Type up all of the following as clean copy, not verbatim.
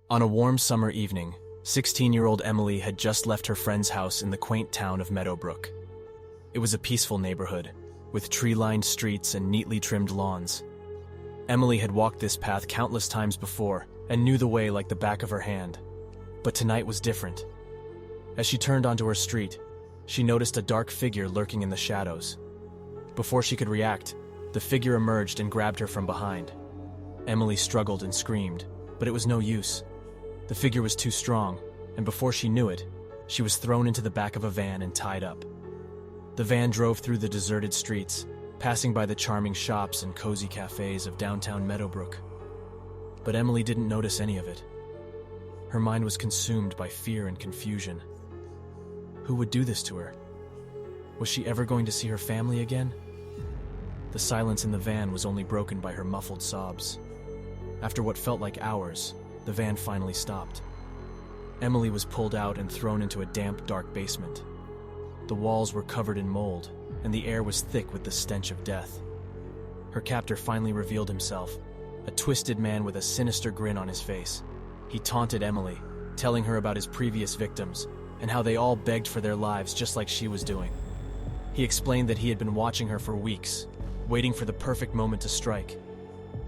On a warm summer evening, 16-year-old Emily had just left her friend's house in the quaint town of Meadowbrook. It was a peaceful neighborhood, with tree-lined streets and neatly trimmed lawns. Emily had walked this path countless times before and knew the way like the back of her hand. But tonight was different. As she turned onto her street, she noticed a dark figure lurking in the shadows. Before she could react, the figure emerged and grabbed her from behind. Emily struggled and screamed, but it was no use. The figure was too strong, and before she knew it, she was thrown into the back of a van and tied up. The van drove through the deserted streets, passing by the charming shops and cozy cafes of downtown Meadowbrook. But Emily didn't notice any of it. Her mind was consumed by fear and confusion. Who would do this to her? Was she ever going to see her family again? The silence in the van was only broken by her muffled sobs. After what felt like hours, the van finally stopped. Emily was pulled out and thrown into a damp, dark basement. The walls were covered in mold, and the air was thick with the stench of death. Her captor finally revealed himself, a twisted man with a sinister grin on his face. He taunted Emily, telling her about his previous victims and how they all begged for their lives just like she was doing. He explained that he had been watching her for weeks, waiting for the perfect moment to strike.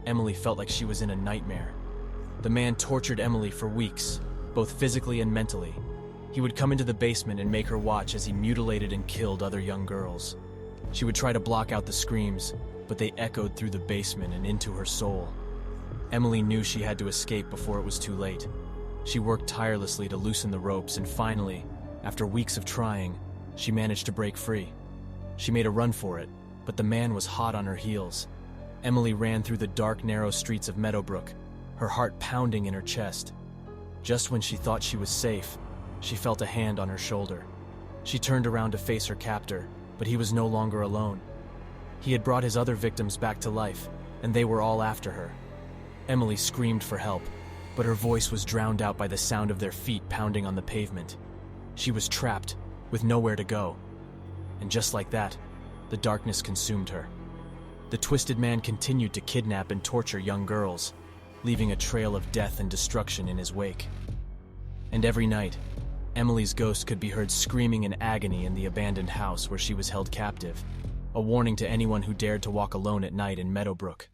Emily felt like she was in a nightmare. The man tortured Emily for weeks, both physically and mentally. He would come into the basement and make her watch as he mutilated and killed other young girls. She would try to block out the screams, but they echoed through the basement and into her soul. Emily knew she had to escape before it was too late. She worked tirelessly to loosen the ropes, and finally, after weeks of trying, she managed to break free. She made a run for it, but the man was hot on her heels. Emily ran through the dark, narrow streets of Meadowbrook, her heart pounding in her chest. Just when she thought she was safe, she felt a hand on her shoulder. She turned around to face her captor, but he was no longer alone. He had brought his other victims back to life, and they were all after her. Emily screamed for help, but her voice was drowned out by the sound of their feet pounding on the pavement. She was trapped, with nowhere to go. And just like that, the darkness consumed her. The twisted man continued to kidnap and torture young girls, leaving a trail of death and destruction in his wake. And every night, Emily's ghost could be heard screaming in agony in the abandoned house where she was held captive, a warning to anyone who dared to walk alone at night in Meadowbrook.